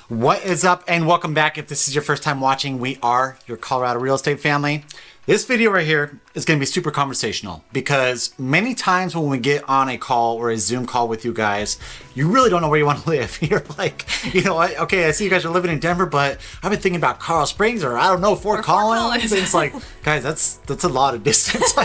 What is up, and welcome back. If this is your first time watching, we are your Colorado real estate family. This video right here is going to be super conversational because many times when we get on a call or a Zoom call with you guys, you really don't know where you want to live. You're like, you know what? Okay, I see you guys are living in Denver, but I've been thinking about Colorado Springs or I don't know, Fort Collins. And it's like, guys, that's a lot of distance.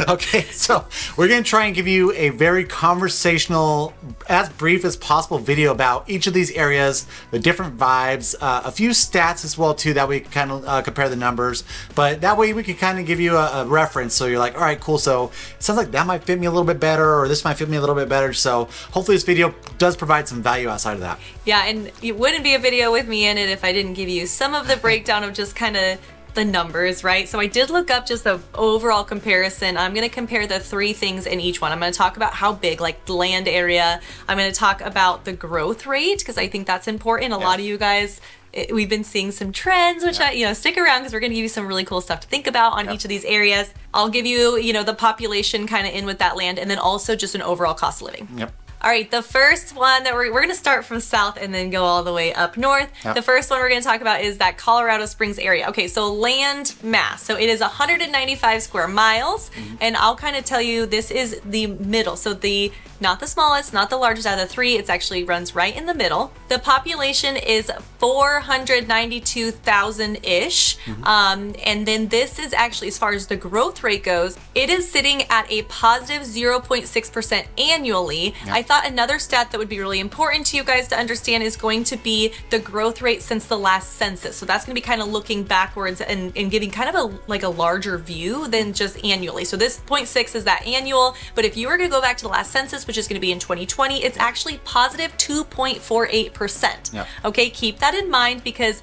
Okay, so we're going to try and give you a very conversational, as brief as possible video about each of these areas, the different vibes, a few stats as well too, that we can kind of compare the numbers, but that way we can kind of give you a reference, so you're like, all right, cool, so it sounds like that might fit me a little bit better, or this might fit me a little bit better. So hopefully this video does provide some value outside of that. Yeah, and it wouldn't be a video with me in it if I didn't give you some of the breakdown of just kind of the numbers, right? So I did look up just the overall comparison. I'm going to compare the three things in each one. I'm going to talk about how big, like the land area. I'm going to talk about the growth rate, because I think that's important. A lot of you guys, we've been seeing some trends, which stick around because we're going to give you some really cool stuff to think about on each of these areas. I'll give you, the population kind of in with that land, and then also just an overall cost of living. Yep. All right, the first one that we're going to start from south and then go all the way up north. Yep. The first one we're going to talk about is that Colorado Springs area. Okay, so land mass. So it is 195 square miles, and I'll kind of tell you this is the middle. So not the smallest, not the largest out of the three. It actually runs right in the middle. The population is 492,000-ish. And then this is actually, as far as the growth rate goes, it is sitting at a positive 0.6% annually. Yep. I thought another stat that would be really important to you guys to understand is going to be the growth rate since the last census. So that's going to be kind of looking backwards and giving kind of a larger view than just annually. So this 0.6 is that annual, but if you were to go back to the last census, which is going to be in 2020, it's actually positive 2.48%. Yep. Okay, keep that in mind because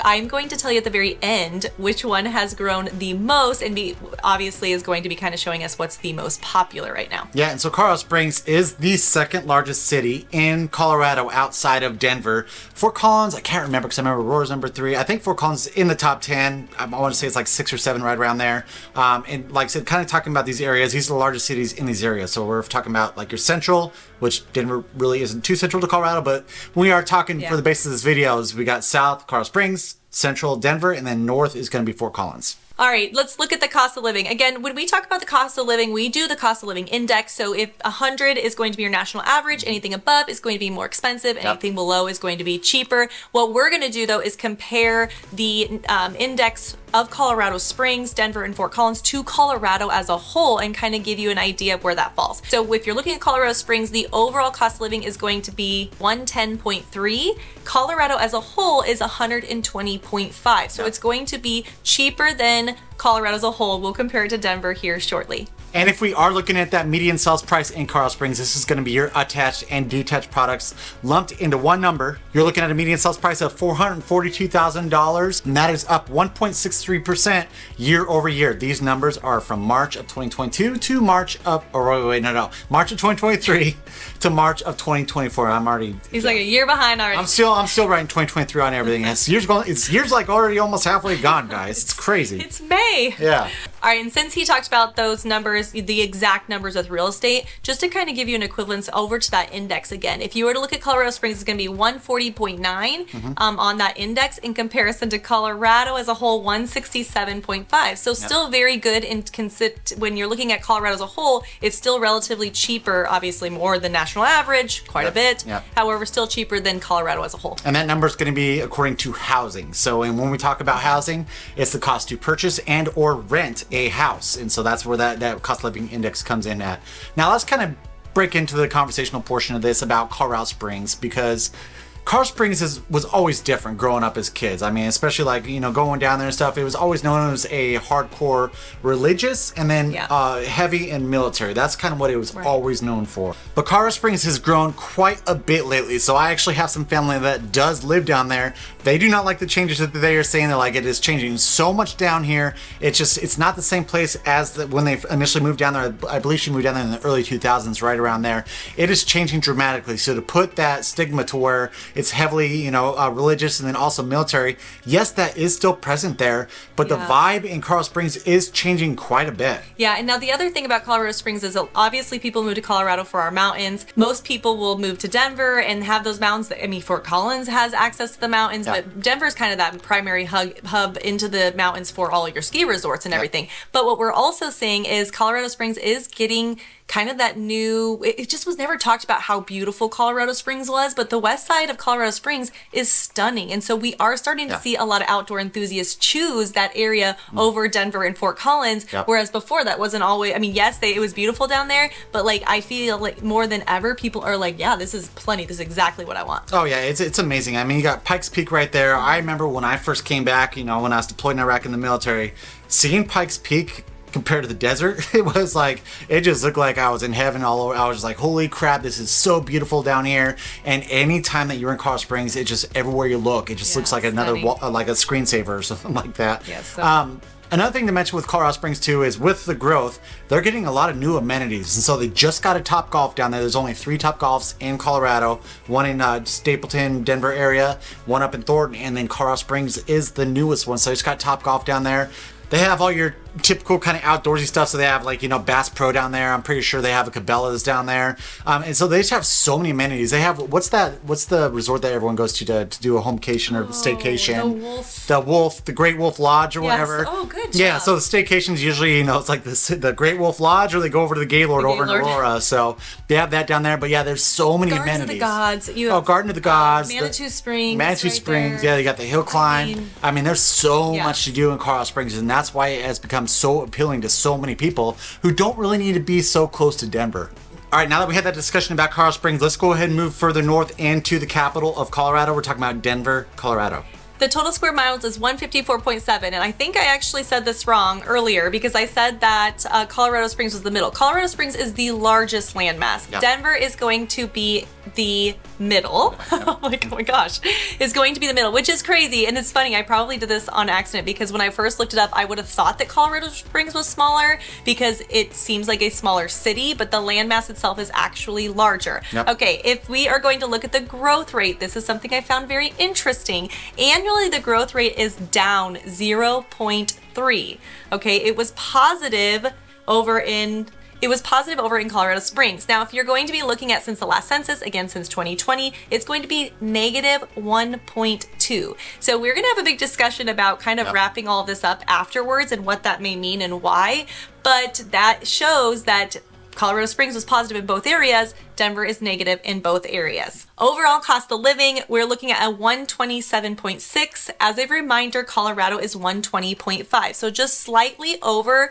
I'm going to tell you at the very end which one has grown the most, and obviously is going to be kind of showing us what's the most popular right now. Yeah, and so Colorado Springs is the second largest city in Colorado outside of Denver. Fort Collins, I can't remember because I remember Aurora's number 3. I think Fort Collins is in the top 10. I want to say it's like 6 or 7 right around there. And like I said, kind of talking about these areas, these are the largest cities in these areas. So we're talking about like your central, which Denver really isn't too central to Colorado, but when we are talking for the basis of this video, we got south, Colorado Springs, central Denver, and then north is going to be Fort Collins. All right, let's look at the cost of living. Again, when we talk about the cost of living, we do the cost of living index. So if 100 is going to be your national average, anything above is going to be more expensive, anything below is going to be cheaper. What we're going to do, though, is compare the index of Colorado Springs, Denver, and Fort Collins to Colorado as a whole and kind of give you an idea of where that falls. So if you're looking at Colorado Springs, the overall cost of living is going to be 110.3. Colorado as a whole is 120.5. So it's going to be cheaper than Colorado as a whole. We'll compare it to Denver here shortly. And if we are looking at that median sales price in Colorado Springs, this is going to be your attached and detached products lumped into one number. You're looking at a median sales price of $442,000, and that is up 1.63% year over year. These numbers are from March of 2022 to March of, March of 2023 to March of 2024. I'm already... He's like a year behind already. I'm still writing 2023 on everything. It's years like already almost halfway gone, guys. It's crazy. It's May. Yeah. All right, and since he talked about those numbers, the exact numbers with real estate, just to kind of give you an equivalence over to that index again. If you were to look at Colorado Springs, it's going to be 140.9 on that index in comparison to Colorado as a whole, 167.5. So still very good when you're looking at Colorado as a whole, it's still relatively cheaper, obviously more than national average, quite a bit. However, still cheaper than Colorado as a whole. And that number is going to be according to housing. So when we talk about housing, it's the cost to purchase and or rent a house. And so that's where that cost of living index comes in at. Now let's kind of break into the conversational portion of this about Colorado Springs, because Colorado Springs was always different growing up as kids. I mean, especially like, going down there and stuff, it was always known as a hardcore religious and then heavy and military. That's kind of what it was always known for. But Colorado Springs has grown quite a bit lately. So I actually have some family that does live down there. They do not like the changes that they are saying. They're like, it is changing so much down here. It's not the same place as when they initially moved down there. I believe she moved down there in the early 2000s, right around there. It is changing dramatically. So to put that stigma to where It's heavily, you know, religious and then also military. Yes, that is still present there, but the vibe in Colorado Springs is changing quite a bit. Yeah, and now the other thing about Colorado Springs is obviously people move to Colorado for our mountains. Most people will move to Denver and have those mountains. I mean, Fort Collins has access to the mountains, but Denver's kind of that primary hub into the mountains for all your ski resorts and everything. But what we're also seeing is Colorado Springs is getting kind of that new, it just was never talked about how beautiful Colorado Springs was, but the west side of Colorado Springs is stunning. And so we are starting to see a lot of outdoor enthusiasts choose that area over Denver and Fort Collins, whereas before that wasn't always, I mean, yes, it was beautiful down there, but like I feel like more than ever people are like, yeah, this is plenty, this is exactly what I want. Oh yeah, it's amazing. I mean, you got Pikes Peak right there. I remember when I first came back, you know, when I was deployed in Iraq in the military, seeing Pikes Peak compared to the desert, it was like, it just looked like I was in heaven all over. I was just like, holy crap, this is so beautiful down here. And anytime that you're in Colorado Springs, it just, everywhere you look, it just looks like another, like a screensaver or something like that. Another thing to mention with Colorado Springs too is with the growth, they're getting a lot of new amenities. And so they just got a Top Golf down there. There's only 3 Top Golfs in Colorado, one in Stapleton, Denver area, one up in Thornton, and then Colorado Springs is the newest one. So they just got Top Golf down there. They have all your typical kind of outdoorsy stuff. So they have like, you know, Bass Pro down there. I'm pretty sure they have a Cabela's down there. And so they just have so many amenities. They have, what's the resort that everyone goes to do a homecation or staycation? The Great Wolf Lodge or whatever. Oh, good job. Yeah, so the staycations usually, you know, it's like the Great Wolf Lodge, or they go over to the Gaylord over in Aurora. So they have that down there. But yeah, there's so many amenities. Garden of the Gods. You have, Garden of the Gods. Manitou Springs. Manitou Springs. Yeah, you got the hill climb. I mean, there's so much to do in Colorado Springs, and that's why it has become so appealing to so many people who don't really need to be so close to Denver. All right, now that we had that discussion about Colorado Springs, let's go ahead and move further north into the capital of Colorado. We're talking about Denver, Colorado. The total square miles is 154.7, and I think I actually said this wrong earlier because I said that Colorado Springs was the middle. Colorado Springs is the largest landmass. Denver is going to be the middle. Oh my gosh, is going to be the middle, which is crazy. And it's funny, I probably did this on accident because when I first looked it up, I would have thought that Colorado Springs was smaller because it seems like a smaller city, but the landmass itself is actually larger. Okay, if we are going to look at the growth rate, this is something I found very interesting. Annually, the growth rate is down 0.3. Okay, it was positive over in Colorado Springs. Now, if you're going to be looking at since the last census, again, since 2020, it's going to be negative 1.2. So we're going to have a big discussion about kind of wrapping all of this up afterwards and what that may mean and why. But that shows that Colorado Springs was positive in both areas. Denver is negative in both areas. Overall cost of living, we're looking at a 127.6. As a reminder, Colorado is 120.5. So just slightly over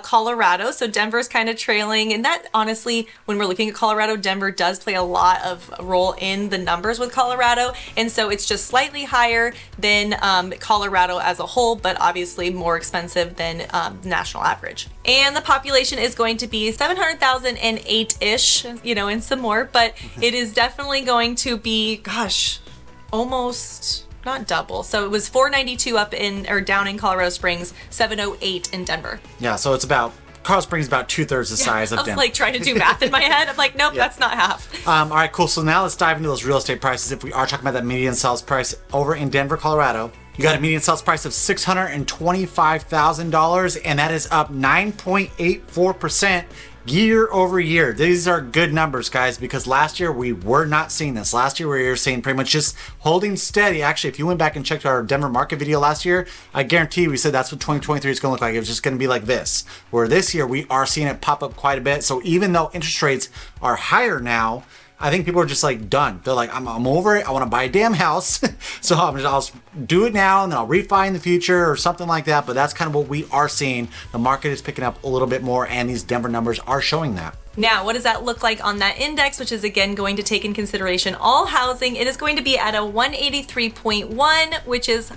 Colorado. So Denver's kind of trailing. And that honestly, when we're looking at Colorado, Denver does play a lot of role in the numbers with Colorado. And so it's just slightly higher than Colorado as a whole, but obviously more expensive than the national average. And the population is going to be 700,008-ish, you know, and some more, but it is definitely going to be, gosh, almost not double. So it was 492 up in or down in Colorado Springs, 708 in Denver. Yeah, so it's about, Colorado Springs is about 2/3 the size of Denver. I was like trying to do math in my head. I'm like, nope, that's not half. All right, cool. So now let's dive into those real estate prices. If we are talking about that median sales price over in Denver, Colorado, you got a median sales price of $625,000, and that is up 9.84% year over year. These are good numbers, guys, because last year we were not seeing this. Last year we were seeing pretty much just holding steady. Actually, if you went back and checked our Denver market video last year, I guarantee we said that's what 2023 is going to look like. It was just going to be like this. Where this year we are seeing it pop up quite a bit. So even though interest rates are higher now, I think people are just like done. They're like, I'm over it. I want to buy a damn house. So I'll do it now and then I'll refi in the future or something like that. But that's kind of what we are seeing. The market is picking up a little bit more and these Denver numbers are showing that. Now, what does that look like on that index, which is again going to take in consideration all housing? It is going to be at a 183.1, which is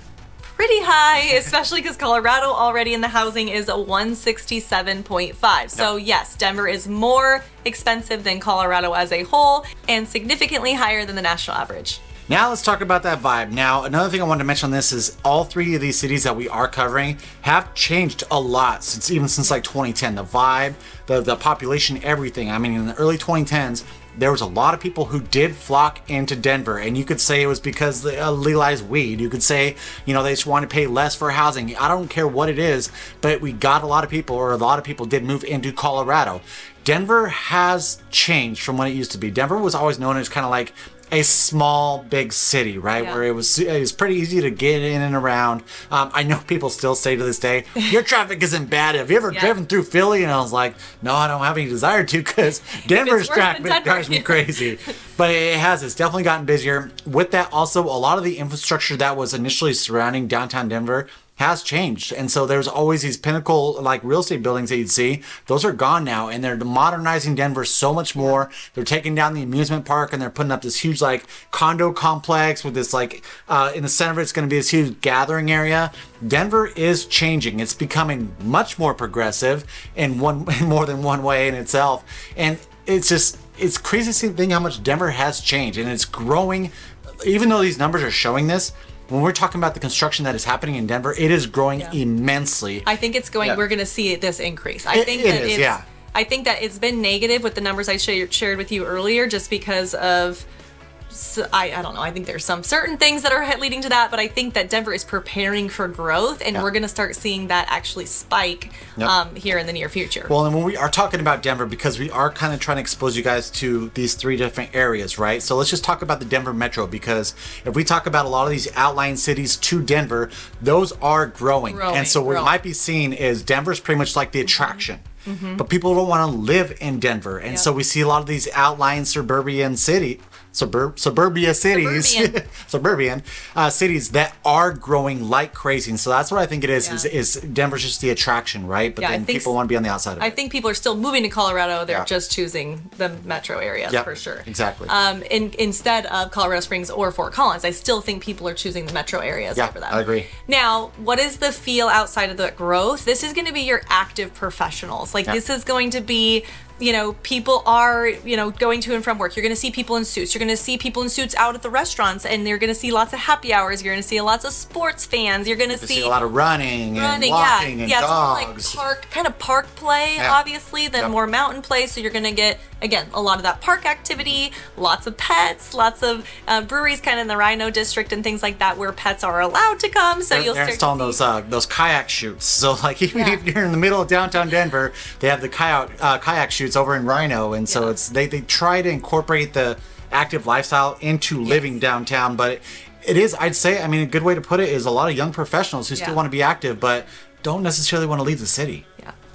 pretty high, especially because Colorado already in the housing is a 167.5. So yes, Denver is more expensive than Colorado as a whole and significantly higher than the national average. Now let's talk about that vibe. Now, another thing I wanted to mention on this is all 3 of these cities that we are covering have changed a lot since like 2010. The vibe, the population, everything. I mean, in the early 2010s, there was a lot of people who did flock into Denver, and you could say it was because they legalized weed. You could say, you know, they just want to pay less for housing. I don't care what it is, but we got a lot of people, or a lot of people did move into Colorado. Denver has changed from what it used to be. Denver was always known as kind of like a small, big city, right? Yeah. Where it was pretty easy to get in and around. I know people still say to this day, your traffic isn't bad. Have you ever driven through Philly? And I was like, no, I don't have any desire to, because Denver's traffic drives me crazy. But it's definitely gotten busier. With that, also, a lot of the infrastructure that was initially surrounding downtown Denver has changed. And so there's always these pinnacle like real estate buildings that you'd see. Those are gone now, and they're modernizing Denver so much more. They're taking down the amusement park, and they're putting up this huge like condo complex with this like in the center of it's going to be this huge gathering area. Denver is changing. It's becoming much more progressive in more than one way in itself. And it's crazy to think how much Denver has changed, and it's growing. Even though these numbers are showing this, when we're talking about the construction that is happening in Denver, it is growing immensely. I think it's going. We're going to see this increase. I think that it's been negative with the numbers I shared with you earlier, just because of. I don't know. I think there's some certain things that are leading to that, but I think that Denver is preparing for growth, and we're going to start seeing that actually spike here in the near future. Well, and when we are talking about Denver, because we are kind of trying to expose you guys to these 3 different areas, right? So let's just talk about the Denver metro, because if we talk about a lot of these outlying cities to Denver, those are growing. And so what we might be seeing is Denver's pretty much like the attraction. Mm-hmm. But people don't want to live in Denver. And so we see a lot of these outlying suburban cities that are growing like crazy. And so that's what I think it is Denver's just the attraction, right? But then people want to be on the outside of it. I think people are still moving to Colorado. They're just choosing the metro areas for sure. Exactly. Instead of Colorado Springs or Fort Collins, I still think people are choosing the metro areas over them. I agree. Now, what is the feel outside of the growth? This is going to be your active professionals. Like this is going to be, you know, people are, you know, going to and from work. You're going to see people in suits. You're going to see people in suits out at the restaurants, and you're going to see lots of happy hours. You're going to see lots of sports fans. You're going to see a lot of running and walking and dogs. It's more like park play, obviously, than more mountain play. So you're going to get, again, a lot of that park activity, lots of pets, lots of breweries kind of in the Rhino District and things like that where pets are allowed to come. So they're installing those kayak chutes. So like even if you're in the middle of downtown Denver, they have the kayak chutes over in Rhino, and so they try to incorporate the active lifestyle into living downtown. But it is, I'd say, I mean, a good way to put it is a lot of young professionals who still want to be active but don't necessarily want to leave the city.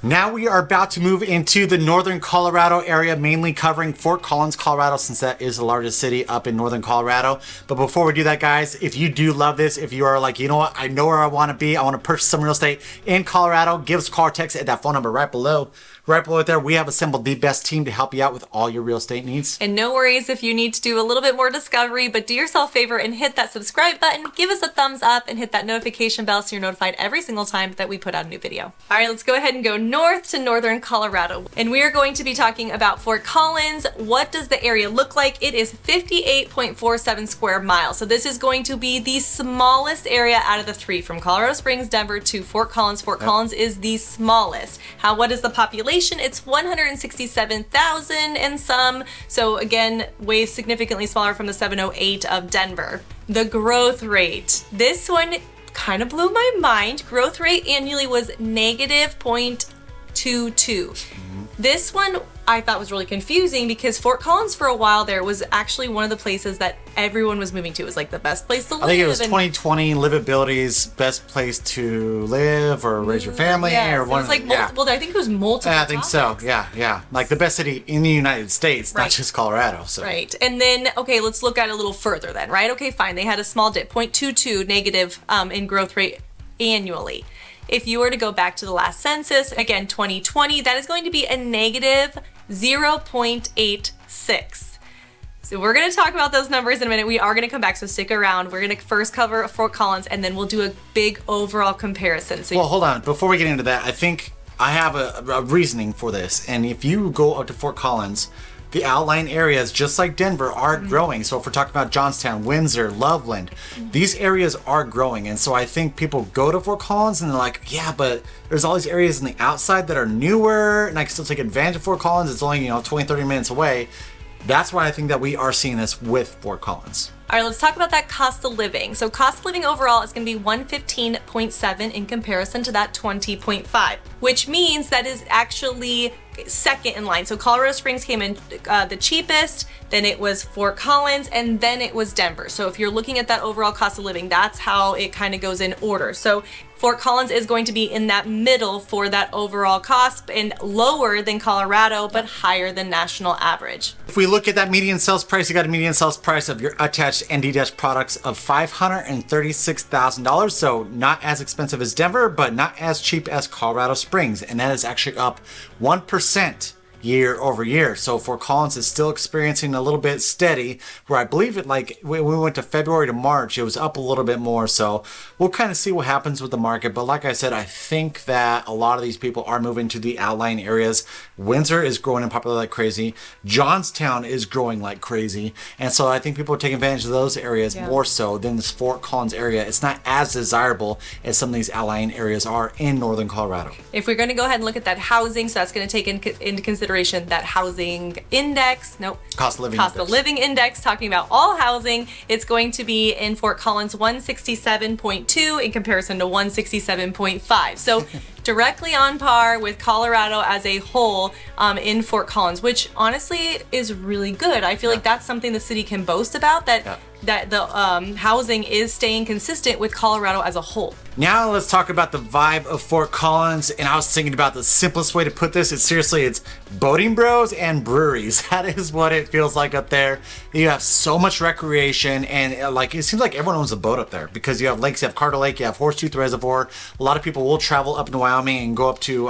Now we are about to move into the northern Colorado area, mainly covering Fort Collins, Colorado, since that is the largest city up in northern Colorado. But before we do that, guys, if you do love this, if you are like, you know what, I know where I want to be, I want to purchase some real estate in Colorado, give us a call or text at that phone number right below. Right below it there, we have assembled the best team to help you out with all your real estate needs. And no worries if you need to do a little bit more discovery, but do yourself a favor and hit that subscribe button, give us a thumbs up, and hit that notification bell so you're notified every single time that we put out a new video. All right, let's go ahead and go north to northern Colorado. And we are going to be talking about Fort Collins. What does the area look like? It is 58.47 square miles. So this is going to be the smallest area out of the 3, from Colorado Springs, Denver to Fort Collins. Fort Collins is the smallest. What is the population? It's 167,000 and some. So again, way significantly smaller from the 708 of Denver. The growth rate. This one kind of blew my mind. Growth rate annually was negative 0.22. This one I thought was really confusing because Fort Collins for a while there was actually one of the places that everyone was moving to. It was like the best place to live. I think it was 2020 Livability's best place to live or raise your family. Or one. It was like well, I think it was multiple. I think topics. So. Yeah. Like the best city in the United States, not just Colorado. So. Right. And then let's look at it a little further then. Right. Okay, fine. They had a small dip, 0.22 negative in growth rate annually. If you were to go back to the last census, again, 2020, that is going to be a negative 0.86. So we're going to talk about those numbers in a minute. We are going to come back, so stick around. We're going to first cover Fort Collins, and then we'll do a big overall comparison. So hold on. Before we get into that, I think I have a reasoning for this. And if you go up to Fort Collins, the outlying areas, just like Denver, are growing. So if we're talking about Johnstown, Windsor, Loveland, these areas are growing. And so I think people go to Fort Collins and they're like, yeah, but there's all these areas in the outside that are newer and I can still take advantage of Fort Collins. It's only, 20, 30 minutes away. That's why I think that we are seeing this with Fort Collins. All right, let's talk about that cost of living. So cost of living overall is going to be 115.7 in comparison to that 20.5, which means that is actually second in line. So Colorado Springs came in the cheapest, then it was Fort Collins, and then it was Denver. So if you're looking at that overall cost of living, that's how it kind of goes in order. So Fort Collins is going to be in that middle for that overall cost and lower than Colorado, but higher than national average. If we look at that median sales price, you got a median sales price of your attached and detached products of $536,000. So not as expensive as Denver, but not as cheap as Colorado Springs. And that is actually up 1% year over year. So Fort Collins is still experiencing a little bit steady, where I believe it, like when we went to February to March, it was up a little bit more. So we'll kind of see what happens with the market. But like I said, I think that a lot of these people are moving to the outlying areas. Windsor is growing in popularity like crazy. Johnstown is growing like crazy. And so I think people are taking advantage of those areas more so than this Fort Collins area. It's not as desirable as some of these outlying areas are in northern Colorado. If we're going to go ahead and look at that housing, so that's going to take into consideration that housing index, cost of living index, talking about all housing, it's going to be in Fort Collins 167.2 in comparison to 167.5. So directly on par with Colorado as a whole in Fort Collins, which honestly is really good. I feel like that's something the city can boast about, that the housing is staying consistent with Colorado as a whole. Now let's talk about the vibe of Fort Collins. And I was thinking about the simplest way to put this. It's boating bros and breweries. That is what it feels like up there. You have so much recreation, and like it seems like everyone owns a boat up there, because you have lakes, you have Carter Lake, you have Horsetooth Reservoir. A lot of people will travel up into Wyoming and go up to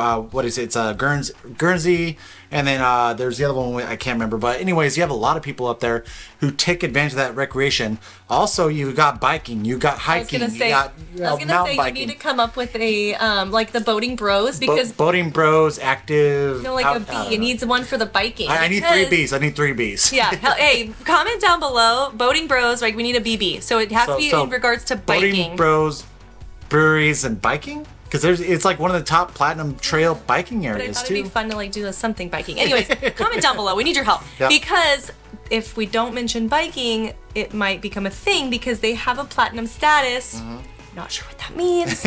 Guernsey. And then there's the other one I can't remember. But anyways, you have a lot of people up there who take advantage of that recreation. Also, you've got biking, you got hiking, you got mountain biking. You need to come up with a like the boating bros, because boating bros, active. No, like a B. It needs one for the biking. I need 3 Bs. I need 3 Bs. Yeah. Hey, comment down below. Boating bros, like we need a BB. So it has to be in regards to biking. Boating bros, breweries, and biking. Because it's like one of the top platinum trail biking areas, but I thought too. it'd be fun to like do something biking. Anyways, comment down below. We need your help. Yep. Because if we don't mention biking, it might become a thing, because they have a platinum status. Not sure what that means,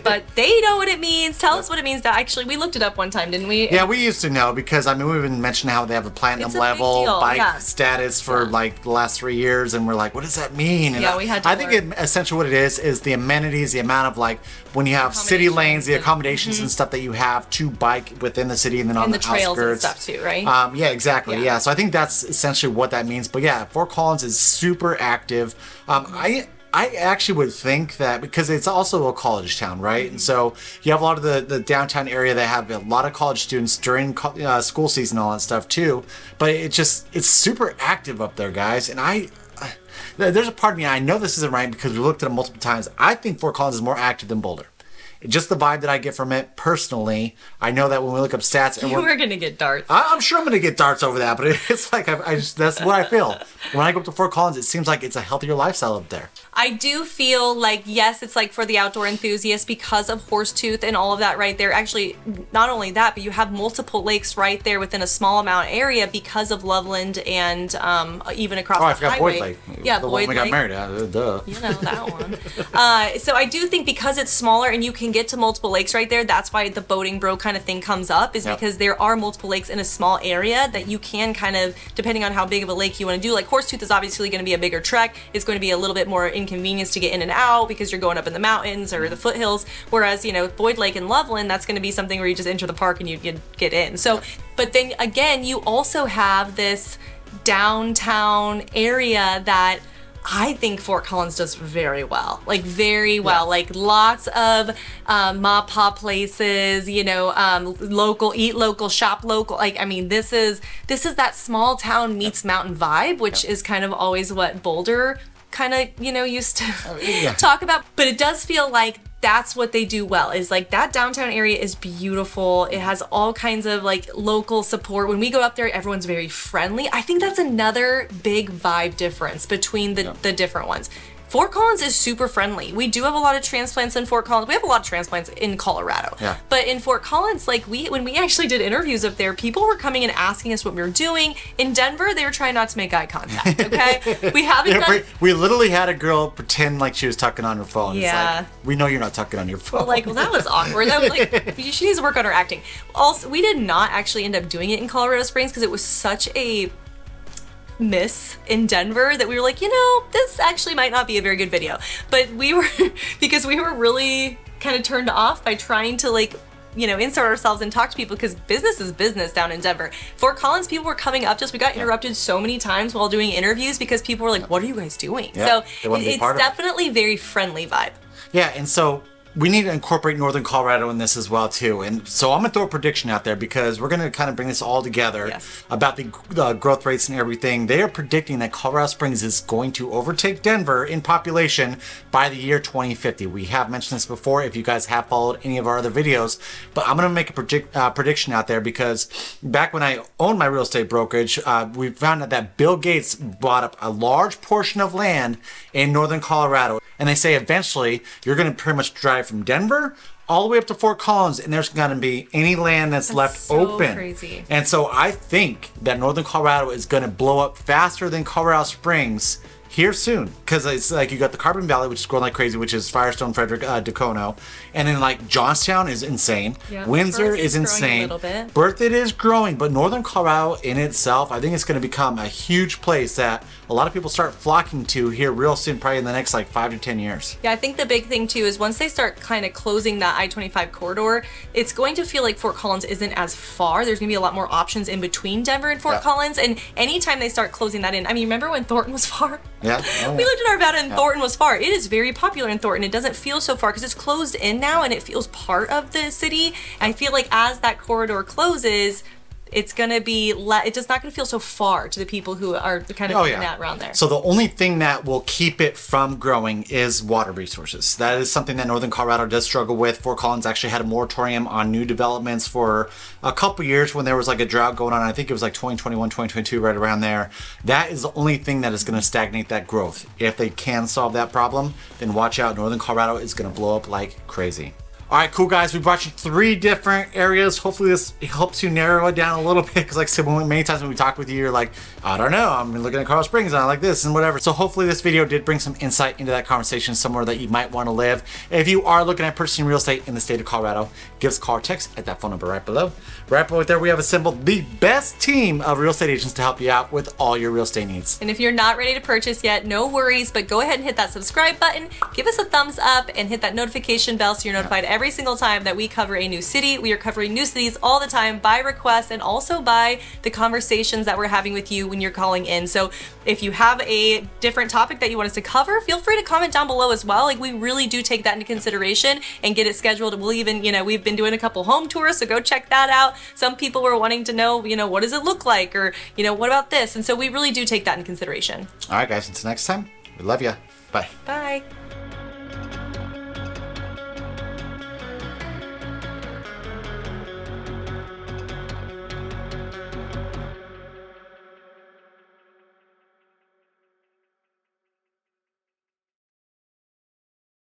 but they know what it means. Tell us what it means. Actually, we looked it up one time, didn't we? Yeah, we used to know, because I mean, we've been mentioning how they have a platinum level bike status for like the last 3 years, and we're like, what does that mean? And we had to essentially what it is the amenities, the amount of like when you have city lanes, the accommodations and stuff that you have to bike within the city, and then on the trails outskirts and stuff too, right? Yeah, exactly. Yeah, so I think that's essentially what that means. But yeah, Fort Collins is super active. I actually would think that, because it's also a college town, right? And so you have a lot of the downtown area that have a lot of college students during school season and all that stuff too. But it's super active up there, guys. And there's a part of me, I know this isn't right because we looked at it multiple times. I think Fort Collins is more active than Boulder. Just the vibe that I get from it personally. I know that when we look up stats, we're gonna get darts. I'm sure I'm gonna get darts over that, but it's like that's what I feel. When I go up to Fort Collins, it seems like it's a healthier lifestyle up there. I do feel like, yes, it's like for the outdoor enthusiasts because of Horsetooth and all of that right there. Actually, not only that, but you have multiple lakes right there within a small amount of area because of Loveland and even across the highway. I forgot Boyd Lake. Yeah, the Boyd one we Lake. got married. Duh. You know that one. So I do think because it's smaller and you can get to multiple lakes right there, that's why the boating bro kind of thing comes up, is because there are multiple lakes in a small area that you can kind of, depending on how big of a lake you want to do. Like Horsetooth is obviously going to be a bigger trek. It's going to be a little bit more inconvenience to get in and out because you're going up in the mountains or the foothills. Whereas, Boyd Lake and Loveland, that's going to be something where you just enter the park and you get in. So, but then again, you also have this downtown area that I think Fort Collins does very well, like very well, like lots of ma pa places, local, eat local, shop local. Like, I mean, this is that small town meets mountain vibe, which is kind of always what Boulder kind of, used to talk about. But it does feel like that's what they do well, is like that downtown area is beautiful. It has all kinds of like local support. When we go up there, everyone's very friendly. I think that's another big vibe difference between the different ones. Fort Collins is super friendly. We do have a lot of transplants in Fort Collins. We have a lot of transplants in Colorado. Yeah. But in Fort Collins, like when we actually did interviews up there, people were coming and asking us what we were doing. In Denver, they were trying not to make eye contact, okay? We haven't done... We literally had a girl pretend like she was tucking on her phone. Yeah. It's like, we know you're not tucking on your phone. Well, that was awkward. That was like, she needs to work on her acting. Also, we did not actually end up doing it in Colorado Springs because it was such a miss in Denver that we were like, this actually might not be a very good video. But we were, because we were really kind of turned off by trying to insert ourselves and talk to people, because business is business down in Denver. Fort Collins, people were coming up to us. We got interrupted so many times while doing interviews because people were like, what are you guys doing? Yeah, so it's definitely very friendly vibe. Yeah, and so we need to incorporate Northern Colorado in this as well too. And so I'm gonna throw a prediction out there because we're gonna kind of bring this all together about the growth rates and everything. They are predicting that Colorado Springs is going to overtake Denver in population by the year 2050. We have mentioned this before if you guys have followed any of our other videos, but I'm gonna make a prediction out there because back when I owned my real estate brokerage, we found out that Bill Gates bought up a large portion of land in Northern Colorado. And they say eventually you're going to pretty much drive from Denver all the way up to Fort Collins, and there's going to be any land that's left so open. Crazy. And so I think that Northern Colorado is going to blow up faster than Colorado Springs here soon, because it's like you got the Carbon Valley, which is growing like crazy, which is Firestone, Frederick, Dacono, and then like Johnstown is insane. Yeah, Windsor is insane. Berthoud is growing, but Northern Colorado in itself, I think it's going to become a huge place that a lot of people start flocking to here real soon, probably in the next like 5 to 10 years. Yeah, I think the big thing too is once they start kind of closing that I-25 corridor, it's going to feel like Fort Collins isn't as far. There's going to be a lot more options in between Denver and Fort Collins, and anytime they start closing that in, I mean, remember when Thornton was far? Yeah. Oh, we lived in Arvada and Thornton was far. It is very popular in Thornton. It doesn't feel so far because it's closed in now and it feels part of the city. I feel like as that corridor closes, it's going to be, it's just not going to feel so far to the people who are kind of out around there. So the only thing that will keep it from growing is water resources. That is something that Northern Colorado does struggle with. Fort Collins actually had a moratorium on new developments for a couple years when there was like a drought going on. I think it was like 2021, 2022, right around there. That is the only thing that is going to stagnate that growth. If they can solve that problem, then watch out. Northern Colorado is going to blow up like crazy. All right, cool guys, we brought you 3 different areas. Hopefully this helps you narrow it down a little bit, because like I said, many times when we talk with you, you're like, I don't know, I'm looking at Colorado Springs and I like this and whatever. So hopefully this video did bring some insight into that conversation, somewhere that you might want to live. If you are looking at purchasing real estate in the state of Colorado, give us a call or text at that phone number right below. Right below there, we have assembled the best team of real estate agents to help you out with all your real estate needs. And if you're not ready to purchase yet, no worries, but go ahead and hit that subscribe button, give us a thumbs up, and hit that notification bell so you're notified every single time that we cover a new city. We are covering new cities all the time by request and also by the conversations that we're having with you when you're calling in. So if you have a different topic that you want us to cover, feel free to comment down below as well. Like, we really do take that into consideration and get it scheduled. We'll even, we've been doing a couple home tours, so go check that out. Some people were wanting to know, what does it look like? Or, what about this? And so we really do take that into consideration. All right, guys, until next time, we love you. Bye. Bye.